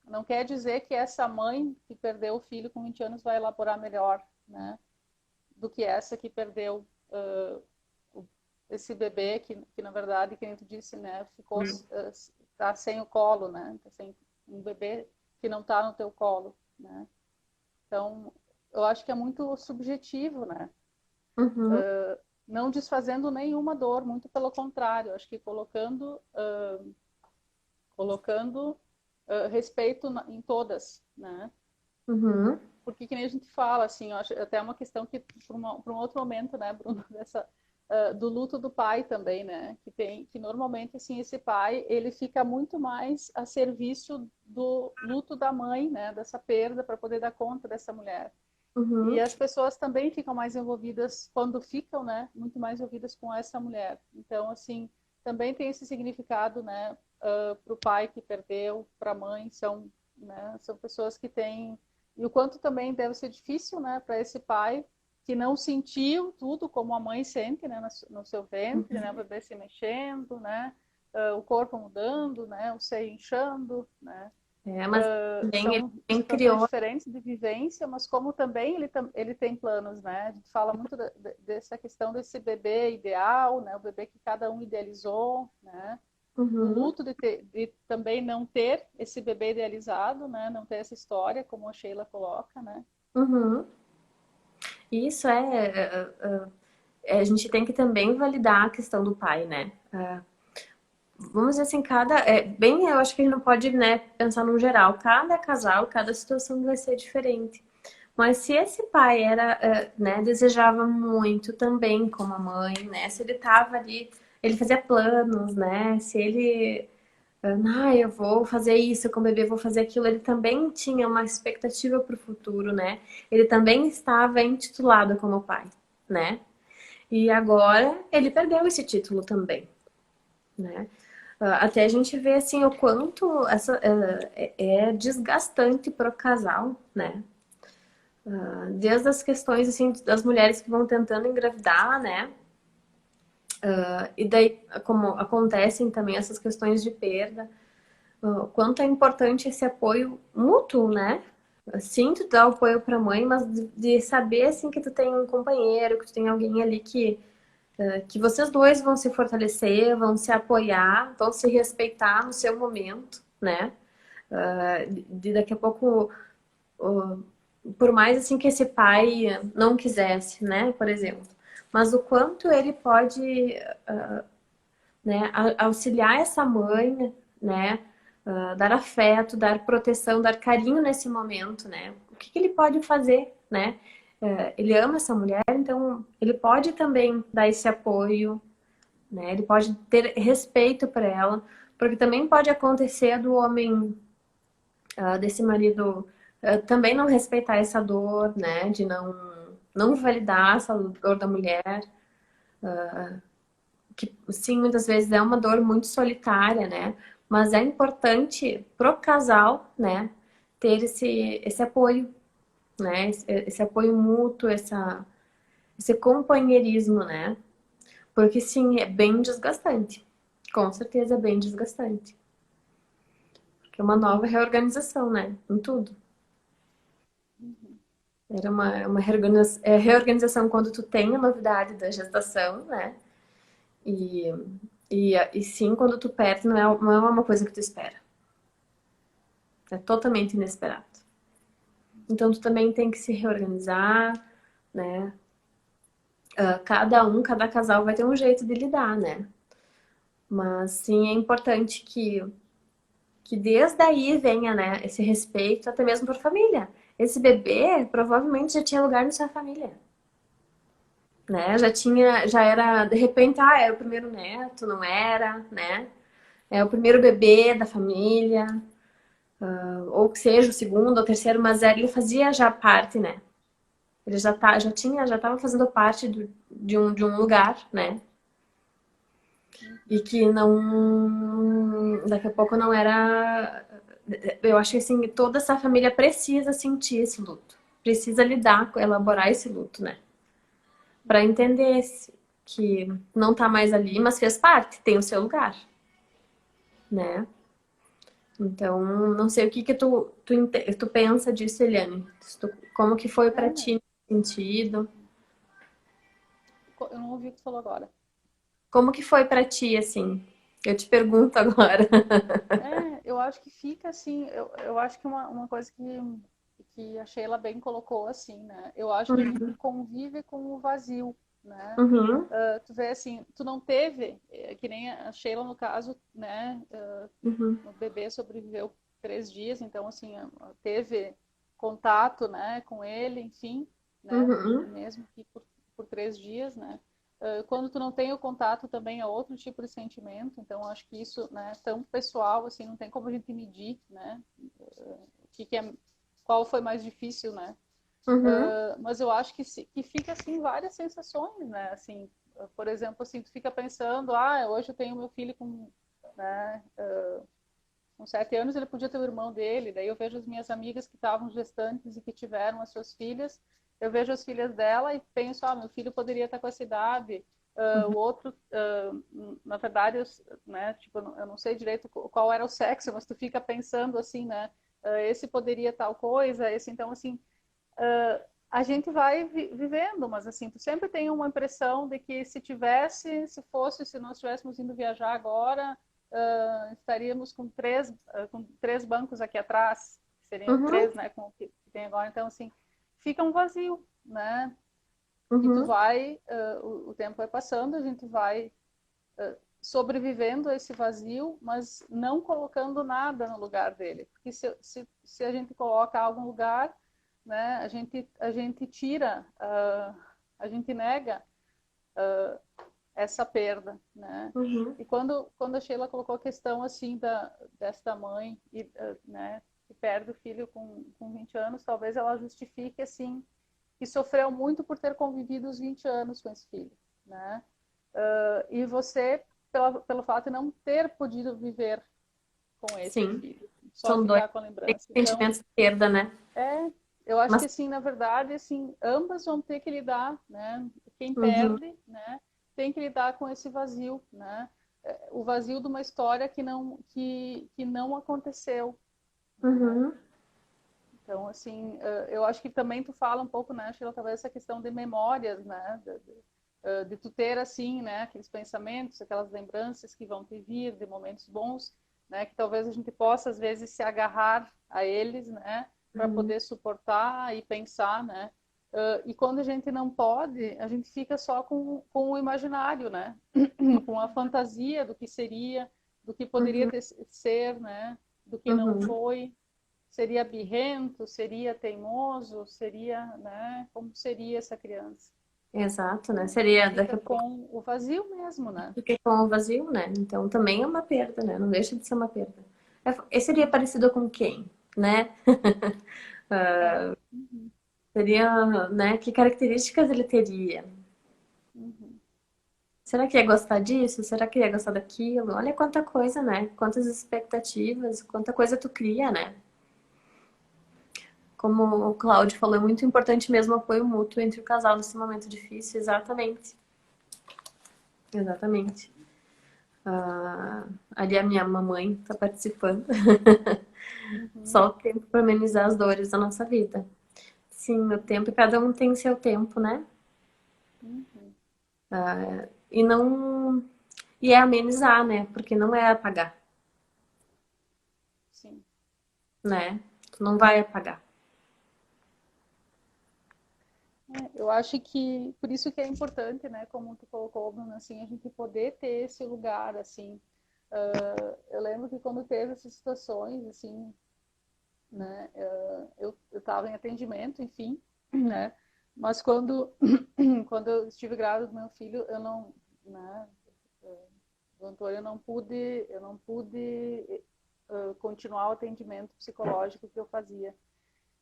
não quer dizer que essa mãe que perdeu o filho com 20 anos vai elaborar melhor, né? Do que essa que perdeu esse bebê que, na verdade, que a gente disse, né? Ficou, tá sem o colo, né? Tá sem um bebê que não tá no teu colo, né? Então, eu acho que é muito subjetivo, né? Uhum, Não desfazendo nenhuma dor, muito pelo contrário, acho que colocando respeito em todas, né? uhum, Porque que nem a gente fala, assim, eu acho até uma questão que para um outro momento, né, Bruno, do luto do pai também, né? Que normalmente assim esse pai ele fica muito mais a serviço do luto da mãe, né? Dessa perda para poder dar conta dessa mulher. E uhum, as pessoas também ficam mais envolvidas, quando ficam, né, muito mais envolvidas com essa mulher. Então, assim, também tem esse significado, né, para o pai que perdeu, para a mãe, né, são pessoas que têm... E o quanto também deve ser difícil, né, para esse pai que não sentiu tudo como a mãe sente, né, no seu ventre, né, o bebê se mexendo, né, o corpo mudando, né, o seio inchando, né, mas também ele são também situações criou. diferentes de vivência, mas como também ele tem planos, né? A gente fala muito dessa questão desse bebê ideal, né? O bebê que cada um idealizou, né? Do Uhum, luto de também não ter esse bebê idealizado, né? Não ter essa história, como a Sheila coloca, né? uhum. Isso a gente tem que também validar a questão do pai, né? Vamos dizer assim, eu acho que a gente não pode, né, pensar no geral. Cada casal, cada situação vai ser diferente. Mas se esse pai né, desejava muito também como a mãe, né? Se ele tava ali, ele fazia planos, né? Se ele, eu vou fazer isso com o bebê, vou fazer aquilo, ele também tinha uma expectativa para o futuro, né? Ele também estava intitulado como pai, né? E agora ele perdeu esse título também, né? Até a gente vê assim o quanto é desgastante para o casal, né? Desde as questões assim das mulheres que vão tentando engravidar, né? E daí como acontecem também essas questões de perda, o quanto é importante esse apoio mútuo, né? Sim, tu dá o apoio para a mãe, mas de saber assim que tu tem um companheiro, que tu tem alguém ali que vocês dois vão se fortalecer, vão se apoiar, vão se respeitar no seu momento, né? De daqui a pouco, por mais assim que esse pai não quisesse, né, por exemplo, mas o quanto ele pode, né, auxiliar essa mãe, né, dar afeto, dar proteção, dar carinho nesse momento, né? o que que ele pode fazer, né? Ele ama essa mulher, então ele pode também dar esse apoio, né? Ele pode ter respeito por ela, porque também pode acontecer do homem, desse marido, também não respeitar essa dor, né? De não validar essa dor da mulher, que sim, muitas vezes é uma dor muito solitária, né? Mas é importante pro casal, né? Ter esse apoio, né? Esse apoio mútuo, esse companheirismo, né? Porque sim, é bem desgastante. Com certeza é bem desgastante. Porque é uma nova reorganização, né? Em tudo. Era uma reorganização quando tu tem a novidade da gestação, né? E, e sim, quando tu perde, não é uma coisa que tu espera. É totalmente inesperado. Então tu também tem que se reorganizar, né? Cada casal vai ter um jeito de lidar, né? Mas sim, é importante que desde aí venha, né, esse respeito até mesmo por família. Esse bebê provavelmente já tinha lugar na sua família, né? Já era, de repente, era o primeiro neto, não era, né? É o primeiro bebê da família, ou que seja o segundo ou terceiro, mas ele fazia já parte, né? Ele já estava fazendo parte de um lugar, né? E que não, daqui a pouco não era. Eu acho que assim, toda essa família precisa sentir esse luto, precisa lidar, elaborar esse luto, né? Para entender que não tá mais ali, mas fez parte, tem o seu lugar, né? Então, não sei o que tu pensa disso, Eliane. Como que foi para É, ti nesse sentido? eu não ouvi o que tu falou agora. Como que foi para ti, assim? Eu te pergunto agora. Eu acho que fica assim, eu acho que uma coisa que a Sheila bem colocou assim, né? Eu acho que a gente convive com o vazio, né? Uhum, Tu vê assim, tu não teve, que nem a Sheila no caso, né? uhum, O bebê sobreviveu 3 dias, então assim, teve contato, né, com ele, enfim, né? uhum, Mesmo que por 3 dias, né? Quando tu não tem o contato também é outro tipo de sentimento, então acho que isso, né, tão pessoal, assim, não tem como a gente medir, né, qual foi mais difícil, né, uhum, mas eu acho que fica, assim, várias sensações, né, assim, por exemplo, assim, tu fica pensando, hoje eu tenho meu filho com, né, com 7 anos, ele podia ter o irmão dele, daí eu vejo as minhas amigas que estavam gestantes e que tiveram as suas filhas, eu vejo as filhas dela e penso, meu filho poderia estar com essa idade, o outro, na verdade, né, tipo, eu não sei direito qual era o sexo, mas tu fica pensando assim, né, esse poderia tal coisa, esse então, assim, a gente vai vivendo, mas assim, tu sempre tem uma impressão de que se nós estivéssemos indo viajar agora, estaríamos com três bancos aqui atrás, que seriam uhum, três, né, com o que tem agora, então assim, fica um vazio, né? E tu uhum, vai, o tempo vai passando, a gente vai sobrevivendo a esse vazio, mas não colocando nada no lugar dele. Porque se a gente coloca algo no lugar, né, a gente tira, a gente nega essa perda, né? uhum, E quando a Sheila colocou a questão assim desta mãe né, que perde o filho com 20 anos, talvez ela justifique assim que sofreu muito por ter convivido os 20 anos com esse filho, né? E você, pelo fato de não ter podido viver com esse sim. filho, só São dois ficar com a lembrança. Então, sentimentos de perda, né? eu acho que Mas, assim, na verdade, assim, ambas vão ter que lidar, né? Quem uhum, perde, né, tem que lidar com esse vazio, né? O vazio de uma história que não aconteceu, né? uhum, Então, assim, eu acho que também tu fala um pouco, né, Sheila, talvez essa questão de memórias, né, de tu ter, assim, né, aqueles pensamentos, aquelas lembranças que vão te vir de momentos bons, né, que talvez a gente possa, às vezes, se agarrar a eles, né, para uhum, poder suportar e pensar, né, e quando a gente não pode, a gente fica só com o imaginário, né, com a fantasia do que seria, do que poderia uhum, ser, né, do que não uhum. foi, Seria birrento? Seria teimoso? Seria, né? Como seria essa criança? Exato, né? Seria daqui Fica a pouco com o vazio mesmo, né? fica com o vazio, né? Então também é uma perda, né? Não deixa de ser uma perda. Seria parecido com quem, né? É. Ah, seria, né? Que características ele teria? Uhum. Será que ia gostar disso? Será que ia gostar daquilo? Olha quanta coisa, né? Quantas expectativas, quanta coisa tu cria, né? Como o Cláudio falou, é muito importante mesmo o apoio mútuo entre o casal nesse momento difícil. Exatamente. Exatamente. Ali a minha mamãe está participando. Uhum. Só o tempo para amenizar as dores da nossa vida. Sim, o tempo, cada um tem seu tempo, né? Uhum. E não. E é amenizar, né? Porque não é apagar, Sim. né? Tu não vai apagar. Eu acho que por isso que é importante, né, como tu colocou, Bruna, assim, a gente poder ter esse lugar, assim. Eu lembro que quando teve essas situações, assim, né, eu estava em atendimento, enfim, né, mas quando eu estive grávida do meu filho, eu não, né, do Antônio, eu não pude continuar o atendimento psicológico que eu fazia.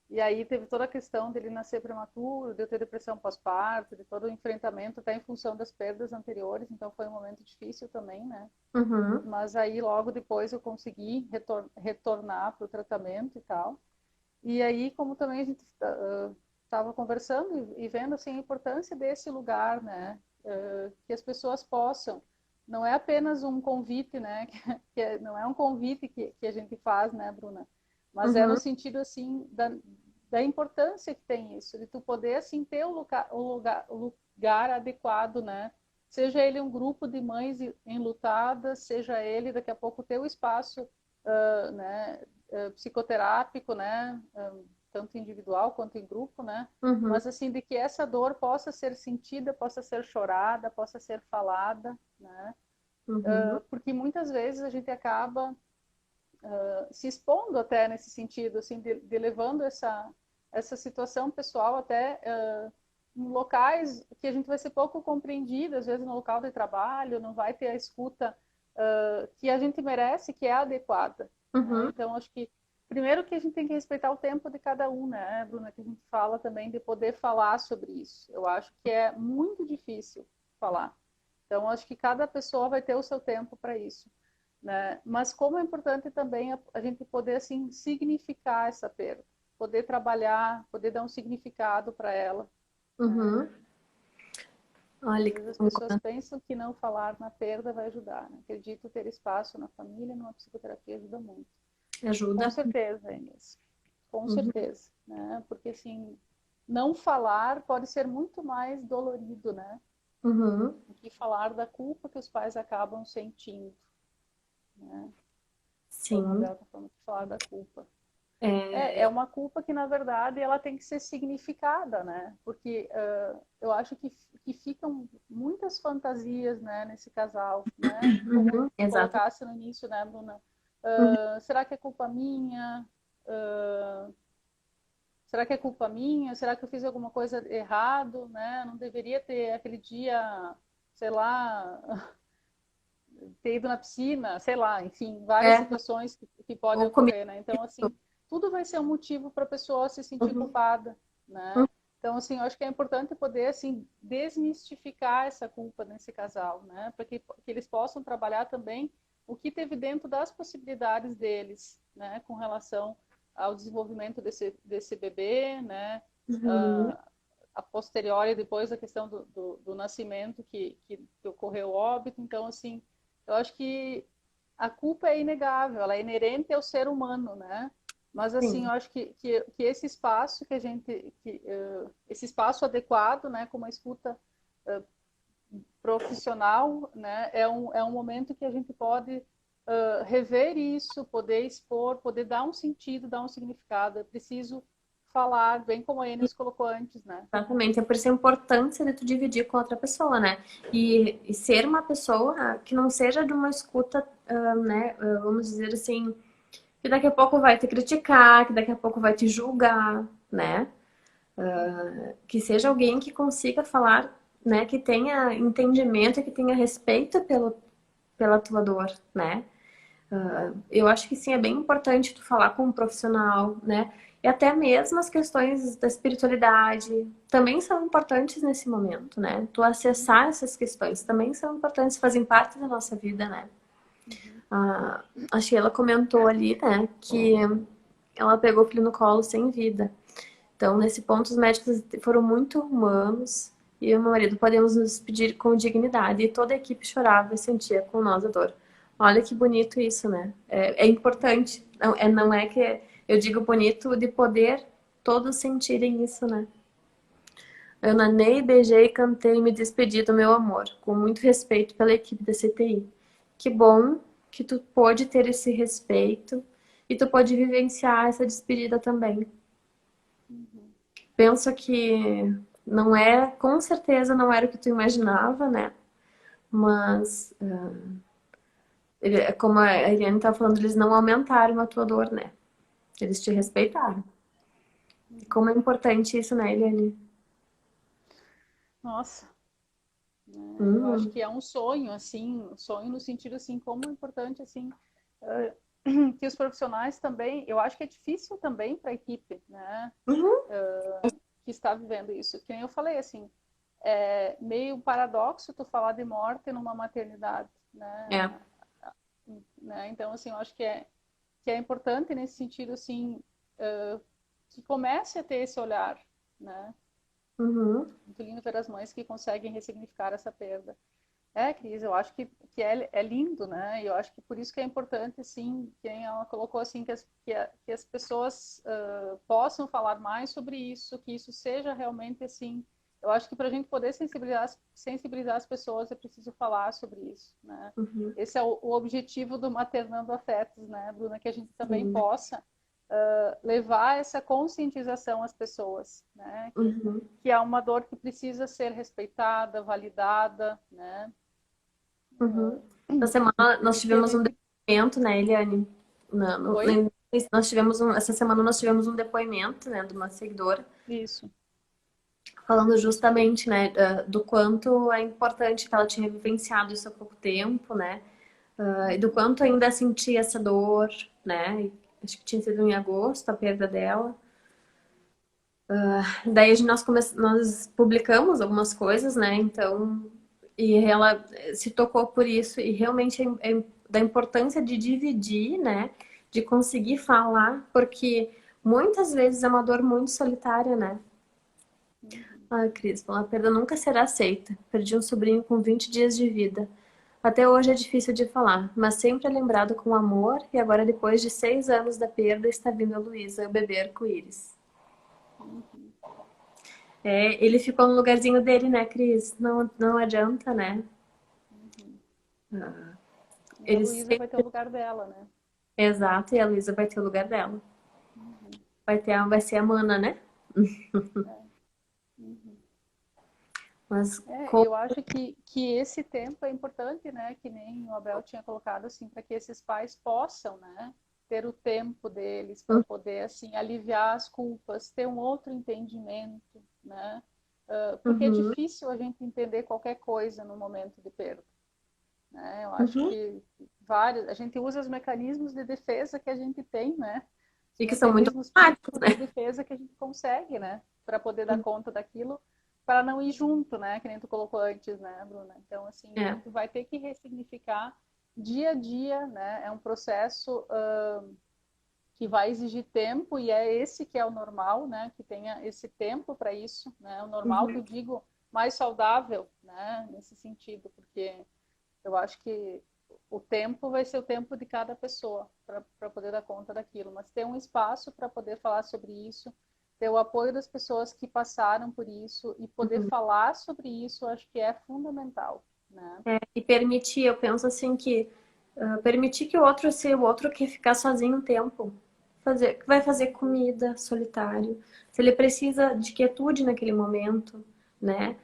E aí teve toda a questão dele nascer prematuro, de eu ter depressão pós-parto, de todo o enfrentamento, até em função das perdas anteriores, então foi um momento difícil também, né? Uhum. Mas aí logo depois eu consegui retornar para o tratamento e tal. E aí, como também a gente estava conversando e vendo assim, a importância desse lugar, né? Que as pessoas possam. Não é apenas um convite, né? Não é um convite que a gente faz, né, Bruna? Mas é no Uhum. sentido assim da importância que tem isso, de tu poder assim ter o lugar adequado, né? Seja ele um grupo de mães enlutadas, seja ele daqui a pouco ter o espaço, né, psicoterápico, né, tanto individual quanto em grupo, né, Uhum. mas assim de que essa dor possa ser sentida, possa ser chorada, possa ser falada, né, Uhum. porque muitas vezes a gente acaba se expondo até nesse sentido, assim, de levando essa situação pessoal até em locais que a gente vai ser pouco compreendido, às vezes no local de trabalho, não vai ter a escuta que a gente merece, que é adequada. Né? Uhum. Então, acho que primeiro que a gente tem que respeitar o tempo de cada um, né, Bruna, que a gente fala também de poder falar sobre isso. Eu acho que é muito difícil falar. Então, acho que cada pessoa vai ter o seu tempo para isso. Né? Mas como é importante também a gente poder assim significar essa perda, poder trabalhar, poder dar um significado para ela. Né? Uhum. Olha Às que vezes as pessoas bacana. pensam que não falar na perda vai ajudar. Né? Acredito ter espaço na família, numa psicoterapia ajuda muito. Com Ajuda. certeza, Inês. Com Uhum. certeza, né? Porque assim, não falar pode ser muito mais dolorido, né? Uhum. Do que falar da culpa que os pais acabam sentindo, né? Como a Sim. Bel está falando, falar da culpa. É É. uma culpa que, na verdade, ela tem que ser significada, né? Porque eu acho que ficam muitas fantasias, né, nesse casal, né? Como Uhum. tu Exato. colocasse no início, né, Bruna? Uhum. Será que é culpa minha? Uh, será que é culpa minha? Será que eu fiz alguma coisa errado, né? Não deveria ter aquele dia, sei lá, ter ido na piscina, sei lá, enfim, várias É. situações que podem Ou comigo. ocorrer, né? Então, assim, tudo vai ser um motivo para a pessoa se sentir Uhum. culpada, né? Então, assim, eu acho que é importante poder, assim, desmistificar essa culpa nesse casal, né? Para que eles possam trabalhar também o que teve dentro das possibilidades deles, né? Com relação ao desenvolvimento desse bebê, né? Uhum. Uh, a posteriori, depois da questão do nascimento que ocorreu o óbito. Então, assim, eu acho que a culpa é inegável, ela é inerente ao ser humano, né? Mas assim, Sim. eu acho que esse espaço que a gente, esse espaço adequado, né, com uma escuta profissional, né, é um momento que a gente pode rever isso, poder expor, poder dar um sentido, dar um significado. É preciso falar, bem como a Enes colocou antes, né? Exatamente, é por isso a importância de tu dividir com outra pessoa, né? E ser uma pessoa que não seja de uma escuta, né? Vamos dizer assim, que daqui a pouco vai te criticar, que daqui a pouco vai te julgar, né? Que seja alguém que consiga falar, né? Que tenha entendimento e que tenha respeito pela tua dor, né? Eu acho que sim, é bem importante tu falar com um profissional, né? E até mesmo as questões da espiritualidade também são importantes nesse momento, né? Tu acessar essas questões também são importantes, fazem parte da nossa vida, né? A Sheila comentou ali, né, que ela pegou o filho no colo sem vida. Então, nesse ponto, os médicos foram muito humanos e eu e meu marido podemos nos despedir com dignidade. E toda a equipe chorava e sentia com nós a dor. Olha que bonito isso, né? É importante. Não é que eu digo bonito de poder todos sentirem isso, né? Eu nanei, beijei, cantei e me despedi do meu amor, com muito respeito pela equipe da CTI. Que bom que tu pôde ter esse respeito e tu pôde vivenciar essa despedida também. Penso que não é, com certeza não era o que tu imaginava, né? Mas, como a Eliane tá falando, eles não aumentaram a tua dor, né? Eles te respeitaram. Como é importante isso, né, Eliane? Nossa, eu acho que é um sonho, assim, um sonho no sentido, assim, como é importante, assim, que os profissionais também, eu acho que é difícil também para a equipe, né, que está vivendo isso. Que nem eu falei, assim, é meio paradoxo tu falar de morte numa maternidade, né? Então, assim, eu acho que é importante nesse sentido, assim, que comece a ter esse olhar, né? Muito lindo ver as mães que conseguem ressignificar essa perda. Cris, eu acho que é lindo, né? E eu acho que por isso que é importante, assim, quem ela colocou, assim, que as pessoas possam falar mais sobre isso, que isso seja realmente, assim, eu acho que para a gente poder sensibilizar as pessoas é preciso falar sobre isso, né? Esse é o objetivo do Maternando Afetos, né, Bruna? Que a gente também possa levar essa conscientização às pessoas, né? Que há uma dor que precisa ser respeitada, validada, né? Essa semana nós tivemos um depoimento, né, Eliane? Oi? Essa semana nós tivemos um depoimento, né, de uma seguidora. Isso. Falando justamente, né, do quanto é importante que ela tinha vivenciado isso há pouco tempo, né? E do quanto ainda sentia essa dor, né? Acho que tinha sido em agosto a perda dela. Daí nós publicamos algumas coisas, né? Então, e ela se tocou por isso e realmente da importância de dividir, né? De conseguir falar, porque muitas vezes é uma dor muito solitária, né? Ai, Cris, a perda nunca será aceita. Perdi um sobrinho com 20 dias de vida. Até hoje é difícil de falar, mas sempre é lembrado com amor e agora, depois de 6 anos da perda, está vindo a Luísa, o bebê arco-íris. Ele ficou no lugarzinho dele, né, Cris? Não adianta, né? A Ele Luísa vai ter o sempre... lugar dela, né? Exato, e a Luísa vai ter o lugar dela. Vai ser a Mana, né? Mas eu acho que esse tempo é importante, né? Que nem o Abel tinha colocado, assim, para que esses pais possam, né? Ter o tempo deles para poder, assim, aliviar as culpas, ter um outro entendimento, né? Porque é difícil a gente entender qualquer coisa no momento de perda, né? Eu acho que a gente usa os mecanismos de defesa que a gente tem, né? E que são muito práticos, né? De defesa que a gente consegue, né? Para poder dar conta daquilo, para não ir junto, né? Que nem tu colocou antes, né, Bruna? Então, assim, tu vai ter que ressignificar dia a dia, né? É um processo que vai exigir tempo e é esse que é o normal, né? Que tenha esse tempo para isso, né? O normal que eu digo mais saudável, né? Nesse sentido, porque eu acho que o tempo vai ser o tempo de cada pessoa para poder dar conta daquilo, mas ter um espaço para poder falar sobre isso, ter o apoio das pessoas que passaram por isso e poder falar sobre isso, eu acho que é fundamental, né? E permitir, eu penso assim que permitir que o outro seja o outro que ficar sozinho um tempo. Vai fazer comida solitário. Se ele precisa de quietude naquele momento, né?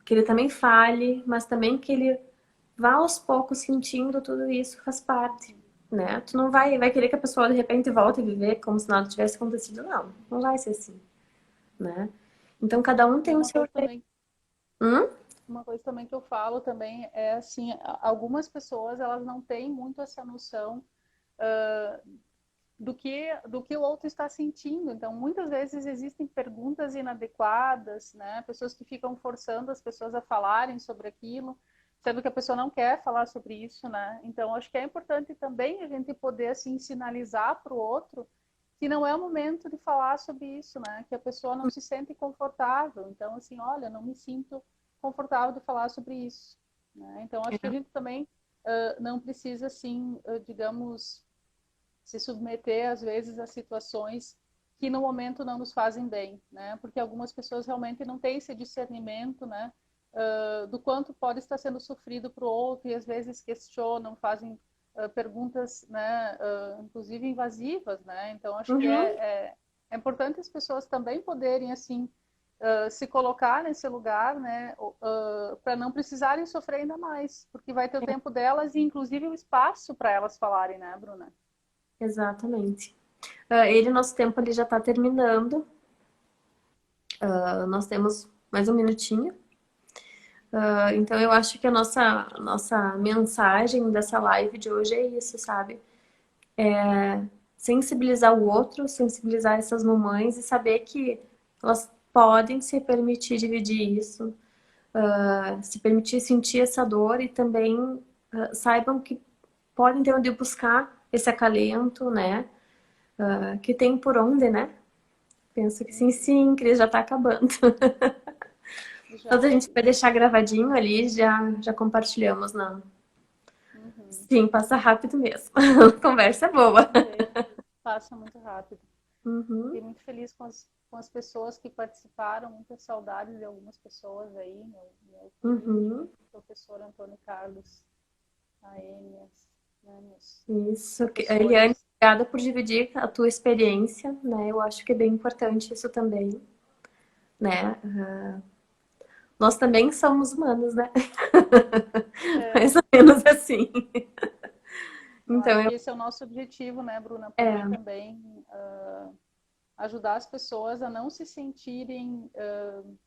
Que ele também fale, mas também que ele vá aos poucos sentindo tudo isso, faz parte. né? Tu não vai querer que a pessoa de repente volte a viver como se nada tivesse acontecido, não. Não vai ser assim, né? Então cada um E tem o uma seu coisa jeito. também Hum? Uma coisa também que eu falo também é assim, algumas pessoas elas não têm muito essa noção do que o outro está sentindo. Então, muitas vezes existem perguntas inadequadas, né? Pessoas que ficam forçando as pessoas a falarem sobre aquilo, sendo que a pessoa não quer falar sobre isso, né? Então, acho que é importante também a gente poder assim sinalizar para o outro que não é o momento de falar sobre isso, né? Que a pessoa não se sente confortável. Então, assim, olha, não me sinto confortável de falar sobre isso, né? Então, acho que a gente também não precisa, assim, digamos, se submeter, às vezes, a situações que no momento não nos fazem bem, né? Porque algumas pessoas realmente não têm esse discernimento, né? Do quanto pode estar sendo sofrido para o outro e às vezes questionam, fazem perguntas, né? Inclusive invasivas, né? Então acho que Uhum. é importante as pessoas também poderem assim se colocar nesse lugar, né? Para não precisarem sofrer ainda mais, porque vai ter o tempo delas e inclusive o espaço para elas falarem, né, Bruna? Exatamente. Nosso tempo ali já está terminando. Nós temos mais um minutinho. Então eu acho que a nossa mensagem dessa live de hoje é isso, sabe? Sensibilizar o outro, sensibilizar essas mamães e saber que elas podem se permitir dividir isso, se permitir sentir essa dor e também saibam que podem ter onde buscar esse acalento, né? Que tem por onde, né? Penso que sim, sim, Cris, já tá acabando. Então a Já. gente vai deixar gravadinho ali, já compartilhamos, não. Uhum. Sim, passa rápido mesmo. Conversa é boa. Perfeito. Passa muito rápido. Uhum, Fiquei muito feliz com as pessoas que participaram, muitas saudades de algumas pessoas aí, meu uhum. Felipe, professor Antônio Carlos, a Enias, né, meus Isso. Eliane, professores. obrigada por dividir a tua experiência, né? Eu acho que é bem importante isso também, né? Nós também somos humanos, né? É, Mais ou menos assim. eu Então, acho que esse é o nosso objetivo, né, Bruna? Poder é, também ajudar as pessoas a não se sentirem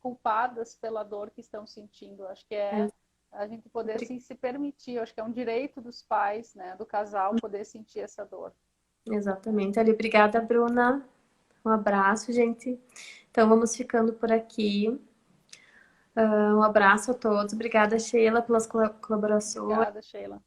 culpadas pela dor que estão sentindo. Acho que é, é a gente poder assim, se permitir, acho que é um direito dos pais, né, do casal, poder sentir essa dor. exatamente. Ali, obrigada, Bruna. Um abraço, gente. Então, vamos ficando por aqui. Um abraço a todos. Obrigada, Sheila, pelas colaborações. Obrigada, Sheila.